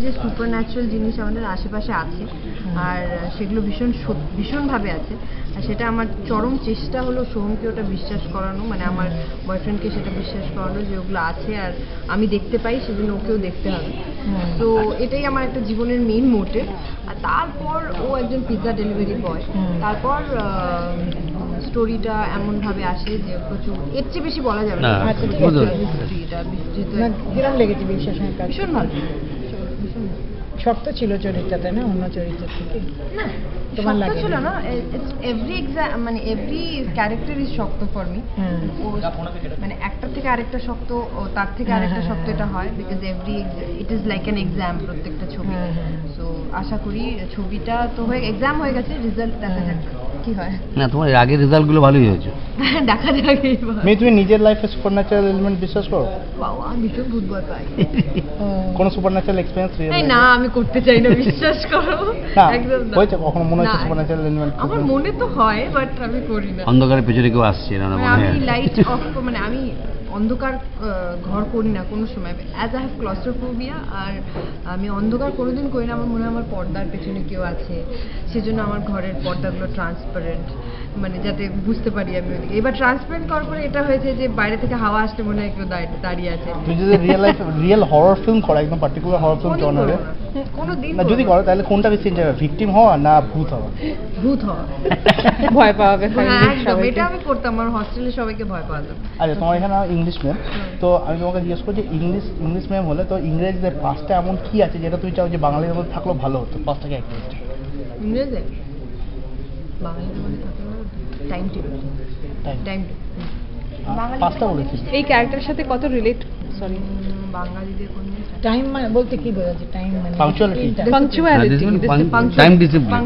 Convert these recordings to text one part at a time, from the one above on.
যে super natural জিনিস আমাদের আশেপাশে আছে আর সেগুলো ভীষণভাবে আছে, আর সেটা আমার চরম চেষ্টা হলো সোহমকে ওটা বিশ্বাস করানো, মানে আমার বয়ফ্রেন্ডকে সেটা বিশ্বাস করানো যে ওগুলো আছে আর আমি দেখতে পাই, সেজন্য ওকেও দেখতে হবে। তো এটাই আমার একটা জীবনের মেইন মোটিভ। আর তারপর ও একজন পিৎজা ডেলিভারি বয়, তারপর স্টোরিটা এমনভাবে আসে যে প্রচুর, এর চেয়ে বেশি বলা যাবে না। কিরম লেগেছে বিশ্বাস? ভীষণ ভালো, শক্ত ছিল চরিত্রটা না অন্য চরিত্র থেকে? না তোমার শক্ত লাগে ছিল না, এভরি মানে এভরি ক্যারেক্টার ইজ শক্ত ফর মি। মানে একটা থেকে আরেকটা শক্ত, তার থেকে আরেকটা শক্ত, এটা হয় because it is like an exam প্রত্যেকটা ছবি। সো আশা করি ছবিটা তো হয়ে এক্সাম হয়ে গেছে, রেজাল্ট দেখা যাক কি হয়। না তোমার আগের রেজাল্টগুলো ভালোই হয়েছে, দেখা যাক। মেয়ে তুমি নিজের লাইফে সুপারন্যাচারাল এলিমেন্ট বিশ্বাস করো? বাবা আমি ভীষণ ভূত ভয় পাই। কোনো সুপারন্যাচারাল এক্সপেরিয়েন্স না আমি করতে চাই না, বিশ্বাস করো। একদম না। হয়েছে কখনো মনে হচ্ছে সুপারন্যাচারাল এলিমেন্ট? আমার মনে তো হয় বাট আমি করি না। অন্ধকারের পেছনে কেউ আসছে না মনে হয়। আমি লাইট অফ, মানে আমি অন্ধকার ঘর করি না কোনো সময়, অ্যাজ আই হ্যাভ ক্লস্ট্রোফোবিয়া, আর আমি অন্ধকার কোনোদিন করি না। আমার মনে হয় আমার পর্দার পেছনে কেউ আছে, সেজন্য আমার ঘরের পর্দাগুলো ট্রান্সপারেন্ট, মানে যাতে বুঝতে পারি আমি ওদিকে। এবার ট্রান্সপারেন্ট করার পরে এটা হয়েছে যে বাইরে থেকে হাওয়া আসলে মনে হয় কেউ দাঁড়িয়ে আছে। তুমি যদি রিয়েল হরর ফিল্ম করো, একদম পার্টিকুলার হরর ফিল্ম জনরে, কোনোদিন না যদি করো তাহলে কোনটা বেশি এনজয় হবে, ভিকটিম হওয়া না ভূত হওয়া? ভূত হওয়া। ভয় পাওয়াবে একদম, এটা আমি করতাম, আমার হস্টেলে সবাইকে ভয় পাওয়াতাম। আচ্ছা তোমার এখানে ইংলিশ ম্যাম, তো আমি তোমাকে জিজ্ঞেস করছি ইংলিশ ম্যাম হলে তো ইংরেজদের পাঁচটা এমন কি আছে যেটা তুমি চাও যে বাঙালির মধ্যে থাকলেও ভালো হতো? পাঁচটা কি একটা ইংরেজে বাঙালিদের মধ্যে থাকলে টাইম টেবিল, পাঁচটা বলেছি। এই ক্যারেক্টারের সাথে কত রিলেট? সরি, বাঙালিদের কোন টাইম মানে বলতে কি বোঝাচ্ছে? টাইম মানে punctuality, time discipline,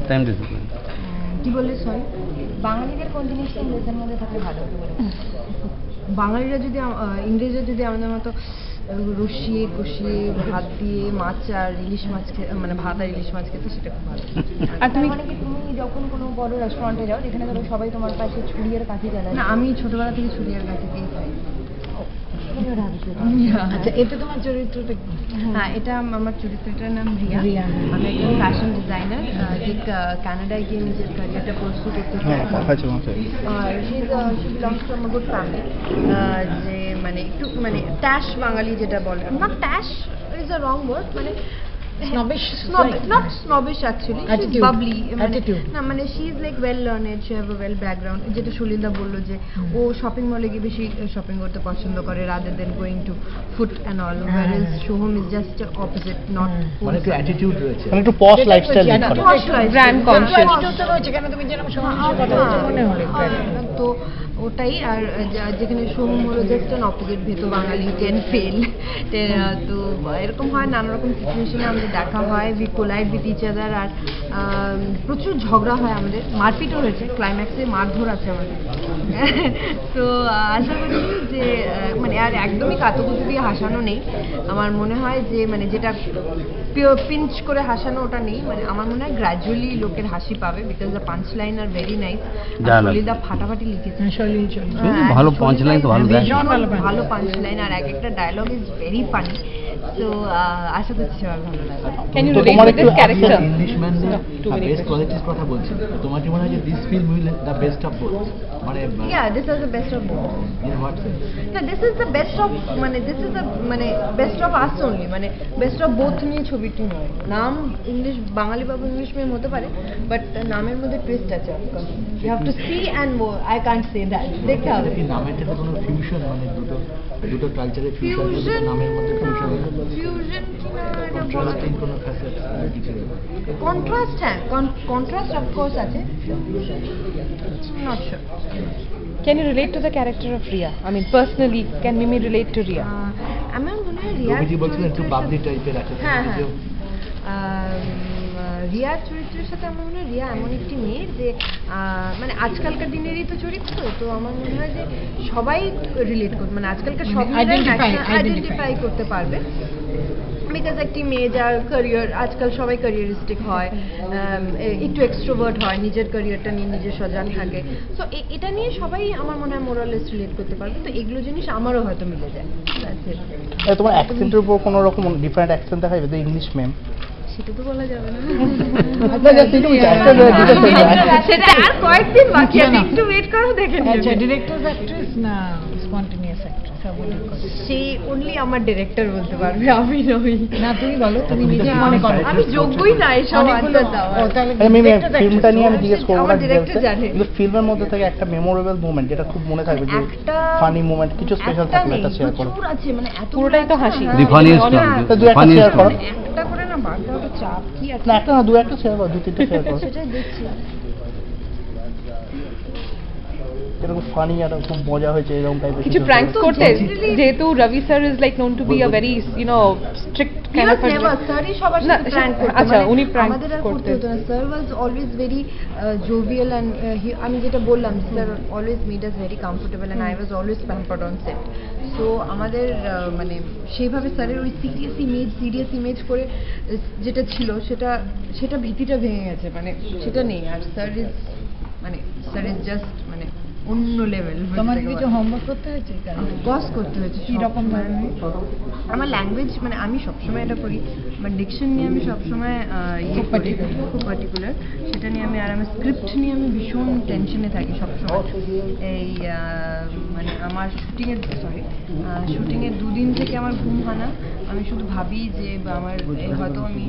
time discipline. কি বললে? সরি, বাঙালিদের কোন জিনিসটা ইংরেজের মধ্যে থাকলে ভালো হতো? বাঙালিরা যদি ইংরেজরা যদি আমাদের মতো রসিয়ে কষিয়ে ভাত দিয়ে মাছ আর ইলিশ মাছ মানে ভাত আর ইলিশ মাছ খেতে, সেটা খুব ভালো। আর তুমি যখন কোনো বড় রেস্টুরেন্টে যাও যেখানে ধরো সবাই তোমার পাশে ছুরি আর কাঠি জ্বালায়, না আমি ছোটবেলা থেকে ছুরি আর কাঠি দিয়েই খাই। আচ্ছা, এটা তোমার চরিত্রটা? হ্যাঁ, এটা আমার চরিত্রটার নাম রিয়া। আমি একজন ফ্যাশন ডিজাইনার, যে কানাডায় গিয়ে নিজের ক্যারিয়ারটা পারসু করতে চাই। আর she belongs to good family, যে মানে একটু মানে ট্যাশ বাঙালি যেটা বলে, নট ট্যাশ ইজ আ রং ওয়ার্ড, মানে not snobbish actually, she's bubbly, না মানে she is like well learned, she have a well background, যেটা সুলিন্দা বললো যে ও শপিং মলে গিয়ে বেশি শপিং করতে পছন্দ করে rather than going to foot and all, whereas Soham is just opposite, not মানে একটু অ্যাটিটিউড রয়েছে, মানে একটু পশ লাইফস্টাইল লিড করে, ব্র্যান্ড কনসিয়াস তো রয়েছে। কেন তুমি যেন সমাজের কথা বলছো মনে হলো তো ওটাই। আর যেখানে সোহম হলো জাস্ট অ্যান অপোজিট, ভেতো বাঙালি, 10 ফেল। তো এরকম হয়, নানা রকম সিচুয়েশনে আমাদের দেখা হয়, we collide with each other, আর প্রচুর ঝগড়া হয় আমাদের, মারপিটও হয়েছে, ক্লাইম্যাক্সে মারধর আছে আমাদের। তো আশা করি যে মানে আর একদমই কাতুকুতু দিয়ে হাসানো নেই। আমার মনে হয় যে মানে যেটা পিঞ্চ করে হাসানো ওটা নেই, মানে আমার মনে হয় গ্র্যাজুয়ালি লোকের হাসি পাবে, because the punch line are very nice. সলিদা ফাটাফাটি লিখেছে, ভালো পাঞ্চ লাইন, তো ভালো ভালো পাঞ্চ লাইন, আর এক একটা ডায়লগ ইজ ভেরি ফানি। তো আশা করছি সবার ভালো লাগবে। Can you relate with this character? ইংলিশম্যানদের বেস্ট কোয়ালিটির কথা বলছেন, তোমার কি মনে হয় যে this film will the best of both? মানে this is the best of both. In what sense? না, this is the best of, মানে দিস ইজ দ্য মানে বেস্ট অফ আস অনলি, মানে বেস্ট অফ বোথ নিয়ে ছবিটি নয়। নাম English, বাঙালি বাবু English মেম হতে পারে, বাট নামের মধ্যে টুইস্ট আছে। Of course you have to see and I can't say that, দেখতে হবে। কি নামের থেকে কোনো ফিউশন, মানে দুটো কালচারের ফিউশন, নামের মধ্যে ফিউশন কন্ট্রাস্টিং কোনো ফ্যাসেট কিছু? কন্ট্রাস্ট, হ্যাঁ কন্ট্রাস্ট অফকোর্স আছে, not sure. Can you relate to the character of Ria? I mean, personally, can Mimi relate to Ria? আমার মনে হয় রিয়া রবিজি বলছিলেন একটু বাবলি টাইপের আছে। হ্যাঁ হ্যাঁ, রিয়ার চরিত্রের সাথে আমার মনে হয় রিয়া এমন একটি মেয়ে যে মানে আজকালকার দিনেরই তো চরিত্র, তো আমার মনে হয় যে সবাই রিলেট করবে, মানে আজকালকার সব আইডেন্টিফাই করতে পারবে। বিকজ একটি মেয়ে যার ক্যারিয়ার, আজকাল সবাই ক্যারিয়ারিস্টিক হয়, একটু এক্সট্রোভার্ট হয়, নিজের ক্যারিয়ারটা নিয়ে নিজে সজাগ থাকে, সো এটা নিয়ে সবাই আমার মনে হয় মোরালেস রিলেট করতে পারবে। তো এগুলো জিনিস আমারও হয়তো মিলে যায়। That's it. তোমার অ্যাকসেন্টের উপর কোনো রকম ডিফারেন্ট অ্যাকসেন্ট দেখা যাবে ইংলিশ ম্যাম? সেটা তো বলা যাবে না। সেটা আর কয়েকদিন বাকি আছে, একটু ওয়েট করো, দেখে নিও। আচ্ছা, ডিরেক্টর অ্যাক্ট্রেস না স্পন্টেনিয়াস অ্যাক্ট্রেস? সেই অনলি আমার ডিরেক্টর বলতে পারবে, আমি নই। না, তুমি বলো, তুমি নিজে আমি- মনে করো। আমি যোগ্যই না এসব আনসার দেওয়ার। ও, তাহলে ফিল্মটা নিয়ে আমি জিজ্ঞেস করবো আমার না director জানে। কিন্তু ফিল্মের মধ্যে থেকে একটা মেমোরেবল মোমেন্ট যেটা খুব মনে থাকবে, যে ফানি মোমেন্ট কিছু স্পেশাল একটা থাকলে নেই, এটা শেয়ার করো। প্রচুর আছে, মানে এত পুরোটাই তো হাসি। The funniest one, তো দু একটা funniest শেয়ার করো। one. একটা করে না, বার করা তো চাপ কি আছে। না একটা না, দু একটা শেয়ার করো, দু তিনটা শেয়ার করো। সেটাই দেখছি। এরকম ফানি আর খুব মজা হয়েছে এরকম টাইপের কিছু প্র্যাঙ্কস করতে, যেহেতু Robi sir is like known to be a very strict kind of স্যারই সবার না, সাথে প্র্যাঙ্ক করতেন। আচ্ছা, উনি prank আমাদের আর করতে করতেন। হতো না। Sir was always very jovial and আমি যেটা বললাম, sir always made us very comfortable and I was always pampered on set. So আমাদের মানে সেইভাবে স্যারের ওই সিরিয়াস ইমেজ করে যেটা ছিল, সেটা ভীতিটা ভেঙে গেছে, মানে সেটা নেই। আর স্যার ইজ জাস্ট মানে অন্য লেভেল। তোমাকে কিছু হোমওয়ার্ক করতে হয়েছে? কস করতে হয়েছে। কি রকম ধরনের? আমার ল্যাঙ্গুয়েজ, মানে আমি সবসময় এটা করি, বাট ডিকশন নিয়ে আমি সবসময় খুব পার্টিকুলার, সেটা নিয়ে আমি, আর আমার স্ক্রিপ্ট নিয়ে আমি ভীষণ টেনশনে থাকি সবসময়। এই মানে আমার শুটিংয়ের দুদিন থেকে আমার ঘুম হয় না। আমি শুধু ভাবি যে আমার হয়তো আমি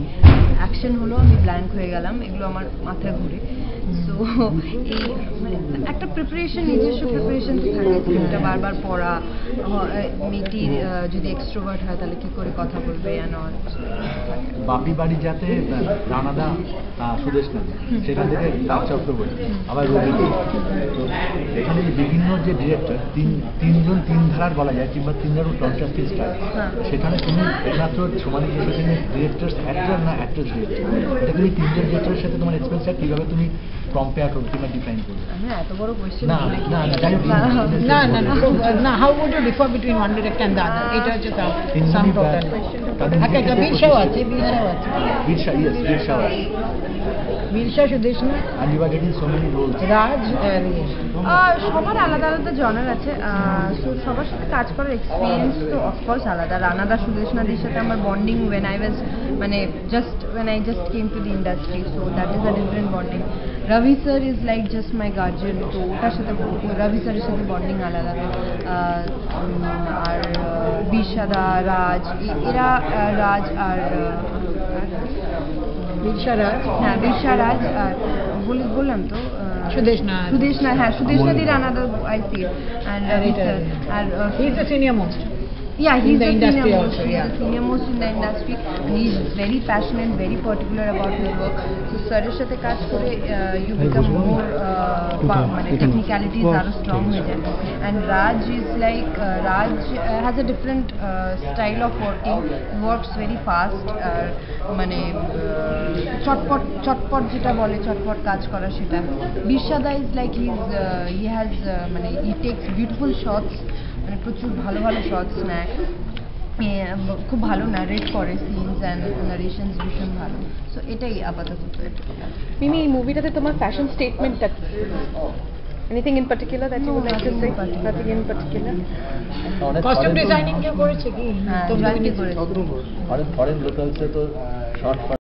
অ্যাকশন হলো, আমি ব্ল্যাঙ্ক হয়ে গেলাম, এগুলো আমার মাথায় ঘুরে। সো এই মানে একটা প্রিপারেশন, নিজস্ব প্রিপারেশন থাকে, স্ক্রিপ্টটা বারবার পড়া, মেয়েটি যদি এক্সট্রোভার্ট হয় তাহলে কি করে কথা বলবে, বাপি বাড়ি যাতে রানাদা সুদেশ নদী, সেখান থেকে রাজ চক্রবর্তী, আবার রবি। তো এখানে যে বিভিন্ন যে ডিরেক্টর, তিনজন তিন ধারার বলা যায়, কিংবা তিনজন কন্ট্রাস্টিং স্টাইল, সেখানে তুমি একমাত্র সমানে সেখানে ডিরেক্টর অ্যাক্টর না অ্যাক্ট্রেস ডিরেক্টর, এটা তুমি তিনজন ডিরেক্টরের সাথে তোমার এক্সপেরিয়েন্সটা কীভাবে তুমি কম্পেয়ার করবে কিংবা ডিফাইন করবে? এত বড় কোয়েশ্চেন। না না না, যাই হোক, না, how would you differ between one director and the other? এটা হচ্ছে সাম টোটাল। আচ্ছা, বীরসাও আছে। বীরসা, সুদেশ না, and you are getting so many roles. রাজ, সবার আলাদা আলাদা জনার আছে, সো সবার সাথে কাজ করার এক্সপিরিয়েন্স তো অফকোর্স আলাদা। রানাদা, সুদেশ নাদির সাথে আমার bonding when I just came to the industry, so that is a different bonding. Ravi sir is like just my guardian, তো ওটার সাথে রবি স্যারের সাথে বন্ডিং আলাদা। আর বিরসাদা, রাজ, এরা রাজ আর বীরসা রাজ, হ্যাঁ বিরসা রাজ, আর বললাম তো সুদেশ না, Sudesh Nadi, Ranada, I see it, and Ravi sir, and he is the senior most. Yeah, he's the the industry senior also, most. yeah. He's the senior most in the industry, and he's very passionate, very particular about his work. So sir-এর সাথে কাজ করে you become more মানে technicalities are strong হয়ে যায়. And Raj is like Raj has a different style of working. He works very fast. মানে চটপট যেটা বলে, চটপট কাজ করা সেটা। বিরসাদা is like he has মানে he takes beautiful shots, মানে প্রচুর ভালো ভালো শটস নেয়, খুব ভালো ন্যারেট করে, সিনস অ্যান্ড নারেশনস ভীষণ ভালো। সো এটাই আপাতত। মিমি, এই মুভিটাতে তোমার ফ্যাশন স্টেটমেন্টটা কি? Anything in particular that you would like to say? Nothing in particular. Costume designing কেউ করেছে কি? হ্যাঁ, তোমরা জয়ন্তী করেছে। ফরেন লোকালসে তো শর্ট